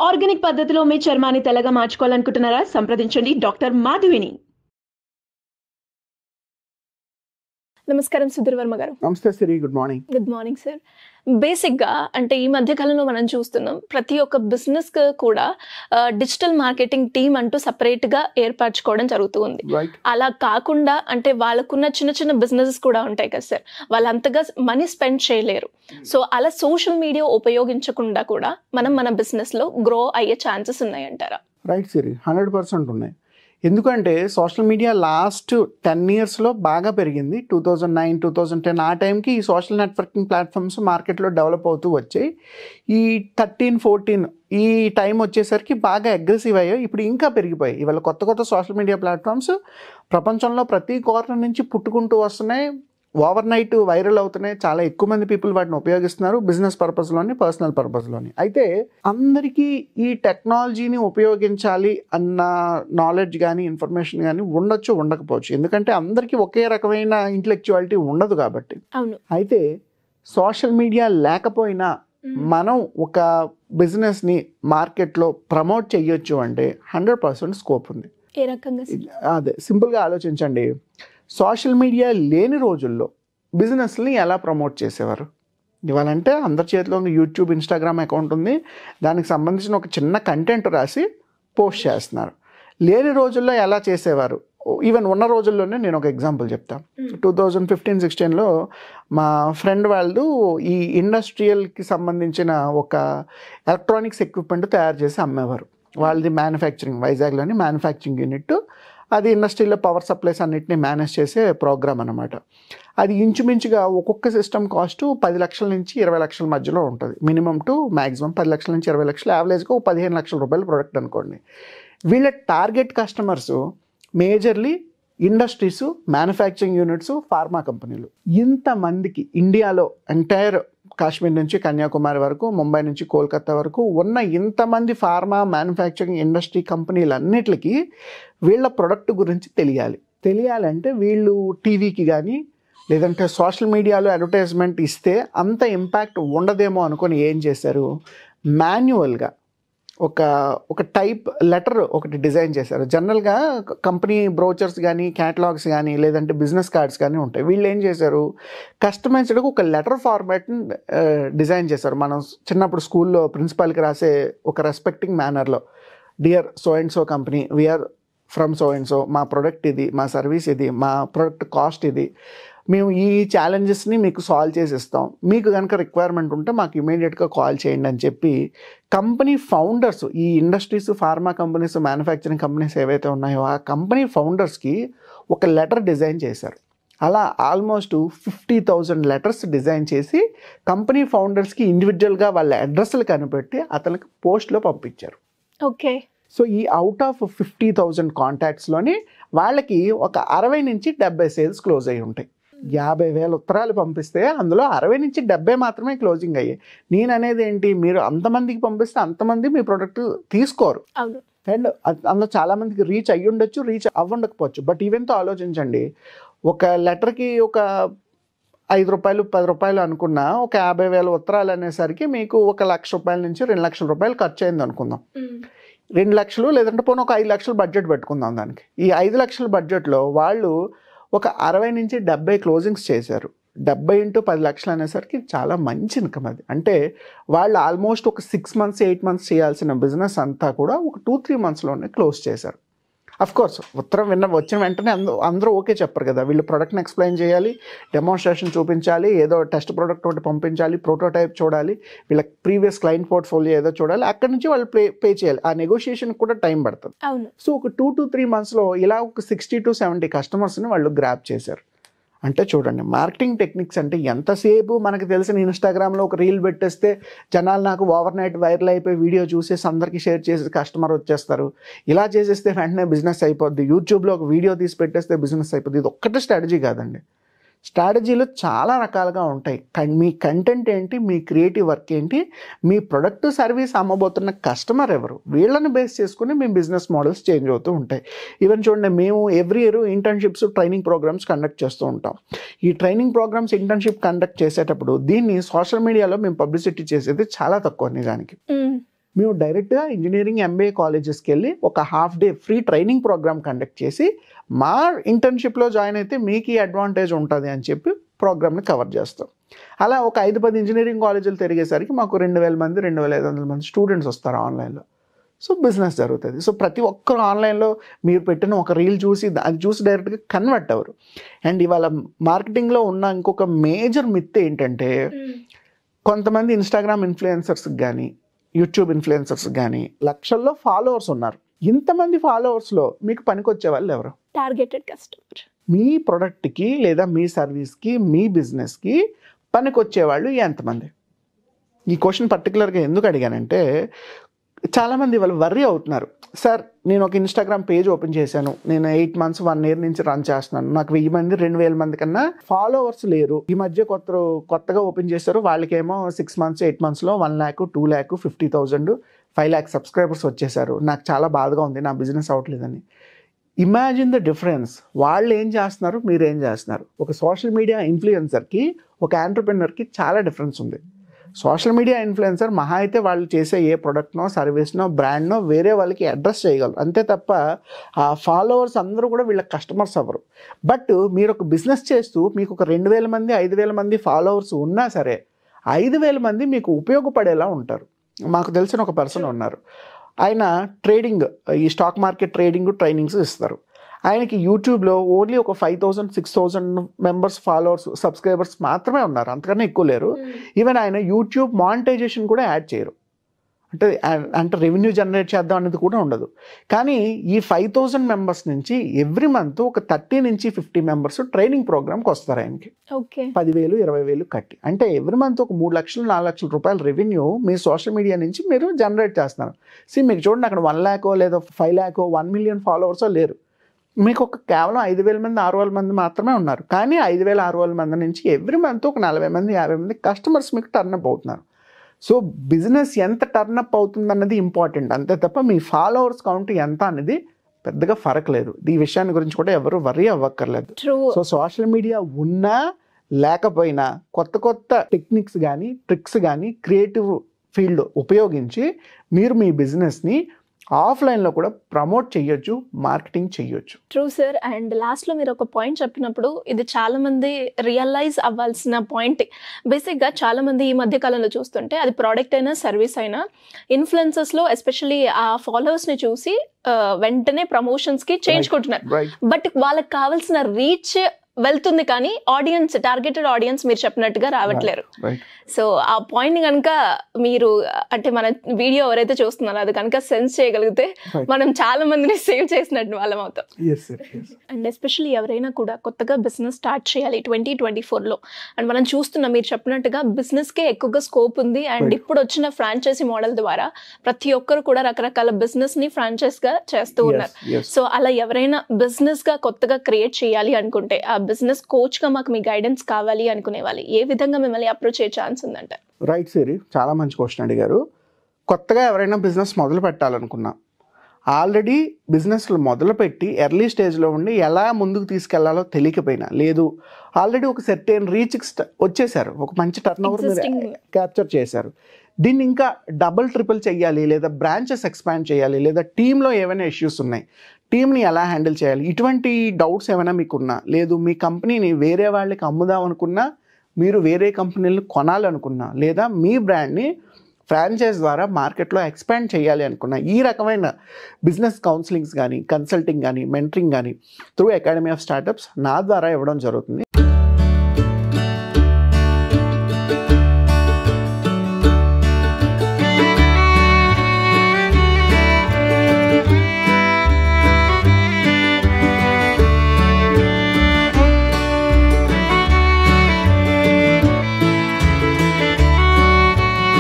Organic పద్ధతిలో మీ చర్మాన్ని తెల్లగా మార్చుకోవాలనుకుంటున్నారా? సంప్రదించండి డాక్టర్ మాధవిని. నమస్కారం సుధీర్ వర్మ గారు. నమస్తే Siri, good morning. Good morning sir. బేసిక్గా అంటే ఈ మధ్య కాలంలో మనం చూస్తున్నాం ప్రతి ఒక్క బిజినెస్ కూడా డిజిటల్ మార్కెటింగ్ టీమ్ అంటూ సపరేట్గా ఏర్పరచుకోవడం జరుగుతుంది. అలా కాకుండా అంటే వాళ్ళకున్న చిన్న చిన్న బిజినెసెస్ కూడా ఉంటాయి కదా సార్, వాళ్ళంతగా మనీ స్పెండ్ చేయలేరు. సో అలా సోషల్ మీడియా ఉపయోగించకుండా కూడా మనం మన బిజినెస్లో గ్రో అయ్యే ఛాన్సెస్ ఉన్నాయంటారా? రైట్ సిరి, 100% ఉన్నాయి. ఎందుకంటే సోషల్ మీడియా లాస్ట్ 10 yearsలో బాగా పెరిగింది. 2009, 2010 ఆ టైంకి ఈ సోషల్ నెట్వర్కింగ్ ప్లాట్ఫామ్స్ మార్కెట్లో డెవలప్ అవుతూ వచ్చాయి. ఈ 13, 14 ఈ టైం వచ్చేసరికి బాగా అగ్రెసివ్ అయ్యాయి. ఇప్పుడు ఇంకా పెరిగిపోయాయి. ఇవాళ కొత్త కొత్త సోషల్ మీడియా ప్లాట్ఫామ్స్ ప్రపంచంలో ప్రతి కార్నర్ నుంచి పుట్టుకుంటూ వస్తున్నాయి. ఓవర్ నైట్ వైరల్ అవుతున్నాయి. చాలా ఎక్కువ మంది పీపుల్ వాటిని ఉపయోగిస్తున్నారు, బిజినెస్ పర్పస్లోని, పర్సనల్ పర్పస్లోని. అయితే అందరికీ ఈ టెక్నాలజీని ఉపయోగించాలి అన్న నాలెడ్జ్ కానీ ఇన్ఫర్మేషన్ కానీ ఉండొచ్చు, ఉండకపోవచ్చు. ఎందుకంటే అందరికీ ఒకే రకమైన ఇంటెలెక్చువాలిటీ ఉండదు కాబట్టి. అవును. అయితే సోషల్ మీడియా లేకపోయినా మనం ఒక బిజినెస్ని మార్కెట్లో ప్రమోట్ చేయొచ్చు అంటే 100% స్కోప్ ఉంది. ఏ రకంగా? అదే సింపుల్గా ఆలోచించండి. సోషల్ మీడియా లేని రోజుల్లో బిజినెస్ని ఎలా ప్రమోట్ చేసేవారు? ఇవాళంటే అందరి చేతిలో యూట్యూబ్, ఇన్స్టాగ్రామ్ అకౌంట్ ఉంది. దానికి సంబంధించిన ఒక చిన్న కంటెంట్ రాసి పోస్ట్ చేస్తున్నారు. లేని రోజుల్లో ఎలా చేసేవారు? ఈవెన్ ఉన్న రోజుల్లోనే నేను ఒక ఎగ్జాంపుల్ చెప్తాను. 2015-16లో మా ఫ్రెండ్ వాళ్ళు ఈ ఇండస్ట్రియల్కి సంబంధించిన ఒక ఎలక్ట్రానిక్స్ ఎక్విప్మెంట్ తయారు చేసి అమ్మేవారు. వాళ్ళది మ్యానుఫ్యాక్చరింగ్, వైజాగ్లోని మ్యానుఫ్యాక్చరింగ్ యూనిట్. అది ఇండస్ట్రీలో పవర్ సప్లైస్ అన్నిటిని మేనేజ్ చేసే ప్రోగ్రామ్ అనమాట. అది ఇంచుమించుగా ఒక్కొక్క సిస్టమ్ కాస్ట్ 10 లక్షల నుంచి 20 లక్షల మధ్యలో ఉంటుంది. మినిమం టు మ్యాక్సిమం 10 లక్షల నుంచి 20 లక్షలు, యావరేజ్గా 15 లక్షల రూపాయల ప్రోడక్ట్ అనుకోండి. వీళ్ళ target customers majorly industries, manufacturing units, pharma కంపెనీలు. ఇంతమందికి ఇండియాలో ఎంటైర్ కాశ్మీర్ నుంచి కన్యాకుమారి వరకు, ముంబై నుంచి కోల్కతా వరకు ఉన్న ఇంతమంది ఫార్మా, మ్యానుఫ్యాక్చరింగ్ ఇండస్ట్రీ కంపెనీలన్నిటికీ వీళ్ళ ప్రొడక్ట్ గురించి తెలియాలంటే వీళ్ళు టీవీకి కానీ లేదంటే సోషల్ మీడియాలో అడ్వర్టైజ్మెంట్ ఇస్తే అంత ఇంపాక్ట్ ఉండదేమో అనుకొని ఏం చేశారు, మాన్యువల్గా ఒక టైప్ లెటర్ ఒకటి డిజైన్ చేశారు. జనరల్గా కంపెనీ బ్రోచర్స్ కానీ, క్యాటలాగ్స్ కానీ, లేదంటే బిజినెస్ కార్డ్స్ కానీ ఉంటాయి. వీళ్ళు ఏం చేశారు, కస్టమైజ్డ్గా ఒక లెటర్ ఫార్మాట్ని డిజైన్ చేశారు. మనం చిన్నప్పుడు స్కూల్లో ప్రిన్సిపాల్కి రాసే ఒక రెస్పెక్టింగ్ మేనర్లో, dear so and so company, we are from so and so, మా ప్రొడక్ట్ ఇది, మా సర్వీస్ ఇది, మా ప్రొడక్ట్ కాస్ట్ ఇది, మేము ఈ ఛాలెంజెస్ని మీకు సాల్వ్ చేసి ఇస్తాం, మీకు కనుక రిక్వైర్మెంట్ ఉంటే మాకు ఇమీడియట్గా కాల్ చేయండి అని చెప్పి కంపెనీ ఫౌండర్స్, ఈ industries, pharma companies, manufacturing companies ఏవైతే ఉన్నాయో ఆ కంపెనీ ఫౌండర్స్కి ఒక లెటర్ డిజైన్ చేశారు. అలా ఆల్మోస్ట్ 50,000 లెటర్స్ డిజైన్ చేసి కంపెనీ ఫౌండర్స్కి ఇండివిజువల్గా వాళ్ళ అడ్రస్లు కనిపెట్టి అతనికి పోస్ట్లో పంపించారు. ఓకే. సో ఈ అవుట్ ఆఫ్ 50,000 కాంటాక్ట్స్లోని వాళ్ళకి ఒక 60 నుంచి 70 సేల్స్ క్లోజ్ అయ్యి ఉంటాయి. 50,000 ఉత్తరాలు పంపిస్తే అందులో 60 నుంచి 70 మాత్రమే క్లోజింగ్ అయ్యాయి. నేను అనేది ఏంటి, మీరు అంతమందికి పంపిస్తే అంతమంది మీ ప్రోడక్ట్ తీసుకోరు. అండ్ అందులో చాలామందికి రీచ్ అయ్యి ఉండొచ్చు, రీచ్ అవ్వండకపోవచ్చు. బట్ ఈవెంతో ఆలోచించండి, ఒక లెటర్కి ఒక 5 రూపాయలు 10 రూపాయలు అనుకున్నా ఒక 50,000 ఉత్తరాలు అనేసరికి మీకు 1 లక్ష రూపాయల నుంచి 2 లక్షల రూపాయలు ఖర్చు అయింది అనుకుందాం. 2 లక్షలు లేదంటే పోనీ ఒక 5 లక్షలు బడ్జెట్ పెట్టుకుందాం దానికి. ఈ 5 లక్షల బడ్జెట్లో వాళ్ళు ఒక 60 నుంచి 70 క్లోజింగ్స్ చేశారు. 70 into 10 లక్షలు అనేసరికి చాలా మంచి ఇన్కమ్ అది. అంటే వాళ్ళు ఆల్మోస్ట్ ఒక 6 months 8 months చేయాల్సిన బిజినెస్ అంతా కూడా ఒక 2-3 monthsలోనే క్లోజ్ చేశారు. అఫ్కోర్స్ ఉత్తరం వచ్చిన వెంటనే అందరూ ఓకే చెప్పరు కదా. వీళ్ళు ప్రోడక్ట్ని ఎక్స్ప్లెయిన్ చేయాలి, డెమోన్స్ట్రేషన్ చూపించాలి, ఏదో టెస్ట్ ప్రోడక్ట్ ఒకటి పంపించాలి, ప్రోటోటైప్ చూడాలి, వీళ్ళ ప్రీవియస్ క్లయింట్ పోర్ట్ఫోలియో ఏదో చూడాలి, అక్కడి నుంచి వాళ్ళు పే చేయాలి. ఆ నెగోషియేషన్ కూడా టైం పడుతుంది. సో ఒక 2 to 3 monthsలో ఇలా ఒక 60 to 70 కస్టమర్స్ని వాళ్ళు గ్రాప్ చేశారు. అంటే చూడండి, మార్కెటింగ్ టెక్నిక్స్ అంటే ఎంతసేపు మనకు తెలిసిన ఇన్స్టాగ్రామ్లో ఒక రీల్ పెట్టేస్తే జనాలు నాకు ఓవర్ నైట్ వైరల్ అయిపోయి వీడియో చూసేసి అందరికీ షేర్ చేసి కస్టమర్ వచ్చేస్తారు, ఇలా చేసేస్తే వెంటనే బిజినెస్ అయిపోద్ది, యూట్యూబ్లో ఒక వీడియో తీసి పెట్టేస్తే బిజినెస్ అయిపోద్ది. ఇది ఒక్కటే స్ట్రాటజీ కాదండి. స్ట్రాటజీలు చాలా రకాలుగా ఉంటాయి. మీ కంటెంట్ ఏంటి, మీ క్రియేటివ్ వర్క్ ఏంటి, మీ ప్రొడక్ట్ సర్వీస్ అమ్మబోతున్న కస్టమర్ ఎవరు, వీళ్ళని బేస్ చేసుకుని మీ బిజినెస్ మోడల్స్ చేంజ్ అవుతూ ఉంటాయి. ఈవెన్ చూడండి, మేము every year internships, training programmes conduct చేస్తూ ఉంటాం. ఈ ట్రైనింగ్ ప్రోగ్రామ్స్, ఇంటర్న్షిప్ కండక్ట్ చేసేటప్పుడు దీన్ని సోషల్ మీడియాలో మేము పబ్లిసిటీ చేసేది చాలా తక్కువ నిజానికి. మేము డైరెక్ట్గా ఇంజనీరింగ్ MBA కాలేజెస్కి వెళ్ళి ఒక half day free training programme conduct చేసి మా ఇంటర్న్షిప్లో జాయిన్ అయితే మీకు ఈ అడ్వాంటేజ్ ఉంటుంది అని చెప్పి ప్రోగ్రామ్ని కవర్ చేస్తాం. అలా ఒక 5-10 ఇంజనీరింగ్ కాలేజీలు తిరిగేసరికి మాకు 2,000 మంది 2,500 మంది స్టూడెంట్స్ వస్తారు ఆన్లైన్లో. సో బిజినెస్ జరుగుతుంది. సో ప్రతి ఒక్కరు ఆన్లైన్లో మీరు పెట్టిన ఒక రీల్ చూసి అది చూసి డైరెక్ట్గా కన్వర్ట్ అవ్వరు. అండ్ ఇవాళ మార్కెటింగ్లో ఉన్న ఇంకొక మేజర్ మిత్ ఏంటంటే కొంతమంది ఇన్స్టాగ్రామ్ ఇన్ఫ్లుయెన్సర్స్కి కానీ యూట్యూబ్ ఇన్ఫ్లుయెన్సర్స్కి కానీ లక్షల్లో ఫాలోవర్స్ ఉన్నారు. ఇంతమంది ఫాలోవర్స్లో మీకు పనికొచ్చే వాళ్ళు ఎవరు? Targeted customer. మీ ప్రొడక్ట్కి లేదా మీ సర్వీస్కి మీ బిజినెస్కి పనికొచ్చేవాళ్ళు ఎంతమంది? ఈ క్వశ్చన్ పర్టికులర్గా ఎందుకు అడిగానంటే చాలామంది వాళ్ళు వర్రీ అవుతున్నారు. సార్ నేను ఒక ఇన్స్టాగ్రామ్ పేజ్ ఓపెన్ చేశాను, నేను 8 months 1 year నుంచి రన్ చేస్తున్నాను, నాకు 1000 మంది 2000 మంది కన్నా ఫాలోవర్స్ లేరు. ఈ మధ్య కొత్తగా ఓపెన్ చేశారు, వాళ్ళకేమో 6 months 8 monthsలో 1 lakh 2 lakh 50,000 5 lakh సబ్స్క్రైబర్స్ వచ్చేసారు. నాకు చాలా బాధగా ఉంది, నా బిజినెస్ అవ్వట్లేదని. Imagine the difference. వాళ్ళు ఏం చేస్తున్నారు, మీరు ఏం చేస్తున్నారు. ఒక సోషల్ మీడియా ఇన్ఫ్లుయెన్సర్కి ఒక ఎంటర్‌ప్రెన్యూర్కి చాలా డిఫరెన్స్ ఉంది. సోషల్ మీడియా ఇన్ఫ్లుయెన్సర్ మహా అయితే వాళ్ళు చేసే ఏ ప్రొడక్ట్నో సర్వీస్నో బ్రాండ్నో వేరే వాళ్ళకి అడ్రస్ చేయగలరు, అంతే తప్ప ఆ ఫాలోవర్స్ అందరూ కూడా వీళ్ళ కస్టమర్స్ అవ్వరు. బట్ మీరు ఒక బిజినెస్ చేస్తూ మీకు ఒక 2,000 మంది 5,000 మంది ఫాలోవర్స్ ఉన్నా సరే 5,000 మంది మీకు ఉపయోగపడేలా ఉంటారు. మాకు తెలిసిన ఒక పర్సన్ ఉన్నారు, ఆయన ట్రేడింగ్, ఈ స్టాక్ మార్కెట్ ట్రైనింగ్స్ ఇస్తారు. ఆయనకి యూట్యూబ్లో ఓన్లీ ఒక 5,000-6,000 మెంబర్స్ ఫాలోవర్స్ సబ్స్క్రైబర్స్ మాత్రమే ఉన్నారు, అంతకన్నా ఎక్కువ లేరు. ఈవెన్ ఆయన యూట్యూబ్ మానిటైజేషన్ కూడా యాడ్ చేయరు, అంటే రెవెన్యూ జనరేట్ చేద్దాం అనేది కూడా ఉండదు. కానీ ఈ 5,000 మెంబర్స్ నుంచి ఎవ్రీ మంత్ ఒక 30 నుంచి 50 మెంబర్స్ ట్రైనింగ్ ప్రోగ్రామ్కి వస్తారు ఆయనకి. 10,000 20,000 కట్టి, అంటే ఎవ్రీ మంత్ ఒక 3 లక్షలు 4 లక్షల రూపాయల రెవెన్యూ మీ సోషల్ మీడియా నుంచి మీరు జనరేట్ చేస్తున్నారు. మీకు చూడండి, అక్కడ 1 lakh లేదా 5 lakh 1 million ఫాలోవర్స్ లేరు. మీకు ఒక కేవలం 5,000 మంది 6,000 మంది మాత్రమే ఉన్నారు. కానీ 5,000 6,000 మంది నుంచి ఎవ్రీ మంత్ ఒక 40 మంది 50 మంది కస్టమర్స్ మీకు టర్న్అప్ అవుతున్నారు. సో బిజినెస్ ఎంత టర్న్అప్ అవుతుంది అన్నది ఇంపార్టెంట్, అంతే తప్ప మీ ఫాలోవర్స్ కౌంట్ ఎంత అనేది పెద్దగా ఫరక్ లేదు. ఈ విషయాన్ని గురించి కూడా ఎవరు వర్రీ అవ్వక్కర్లేదు. సో సోషల్ మీడియా ఉన్నా లేకపోయినా కొత్త టెక్నిక్స్ కానీ ట్రిక్స్ కానీ క్రియేటివ్ ఫీల్డ్ ఉపయోగించి మీరు మీ బిజినెస్ని ఆఫ్లైన్లో కూడా ప్రమోట్ చేయొచ్చు, మార్కెటింగ్ చేయొచ్చు. True sir. అండ్ లాస్ట్లో మీరు ఒక పాయింట్ చెప్పినప్పుడు ఇది చాలా మంది రియలైజ్ అవ్వాల్సిన పాయింట్. బేసిక్గా చాలా మంది ఈ మధ్య కాలంలో చూస్తుంటే అది ప్రోడక్ట్ అయినా సర్వీస్ అయినా ఇన్ఫ్లుయెన్సర్స్లో ఎస్పెషల్లీ ఆ ఫాలోవర్స్ని చూసి వెంటనే ప్రమోషన్స్కి చేయించుకుంటున్నారు. బట్ వాళ్ళకి కావాల్సిన రీచ్ వెళ్తుంది కానీ ఆడియన్స్, టార్గెటెడ్ ఆడియన్స్ మీరు చెప్పినట్టుగా రావట్లేరు. సో ఆ పాయింట్ కనుక మీరు అంటే మన వీడియో ఎవరైతే చూస్తున్నారో అది కనుక సెన్స్ చేయగలిగితే మనం చాలా మందిని సేవ్ చేసినట్టు వాళ్ళం అవుతాం. అండ్ ఎస్పెషల్లీ ఎవరైనా కూడా కొత్తగా బిజినెస్ స్టార్ట్ చేయాలి 2024లో, అండ్ మనం చూస్తున్నాం మీరు చెప్పినట్టుగా బిజినెస్కే ఎక్కువగా స్కోప్ ఉంది. అండ్ ఇప్పుడు వచ్చిన ఫ్రాంచైజీ మోడల్ ద్వారా ప్రతి ఒక్కరు కూడా రకరకాల బిజినెస్ని ఫ్రాంచైజ్గా చేస్తూ ఉన్నారు. సో అలా ఎవరైనా బిజినెస్గా కొత్తగా క్రియేట్ చేయాలి అనుకుంటే, ఆ బిజినెస్ కోచ్గా మాకు మీ గైడెన్స్ కావాలి అనుకునే వాళ్ళు ఏ విధంగా మిమ్మల్ని అప్రోచ్ అయ్యే ఛాన్స్ ఉందంట? రైట్ సిరి, చాలా మంచి క్వశ్చన్ అడిగారు. కొత్తగా ఎవరైనా బిజినెస్ మొదలు పెట్టాలనుకున్నా, ఆల్రెడీ బిజినెస్లు మొదలుపెట్టి ఎర్లీ స్టేజ్లో ఉండి ఎలా ముందుకు తీసుకెళ్లాలో తెలియకపోయినా, లేదు ఆల్రెడీ ఒక సర్టెన్ రీచ్కి వచ్చేసారు, ఒక మంచి టర్న్ ఓవర్ క్యాప్చర్ చేశారు, దీన్ని ఇంకా డబుల్ ట్రిపుల్ చేయాలి, లేదా బ్రాంచెస్ ఎక్స్పాండ్ చేయాలి, లేదా టీంలో ఏమైనా ఇష్యూస్ ఉన్నాయి, టీంని ఎలా హ్యాండిల్ చేయాలి, ఇటువంటి డౌట్స్ ఏమైనా మీకున్నా, లేదు మీ కంపెనీని వేరే వాళ్ళకి అమ్ముదాం అనుకున్నా, మీరు వేరే కంపెనీలను కొనాలనుకున్నా, లేదా మీ బ్రాండ్ని ఫ్రాంచైజ్ ద్వారా మార్కెట్లో ఎక్స్పాండ్ చేయాలి అనుకున్నా, ఈ రకమైన బిజినెస్ కౌన్సిలింగ్స్ కానీ కన్సల్టింగ్ కానీ మెంటరింగ్ కానీ త్రూ అకాడమీ ఆఫ్ స్టార్టప్స్ నా ద్వారా ఇవ్వడం జరుగుతుంది.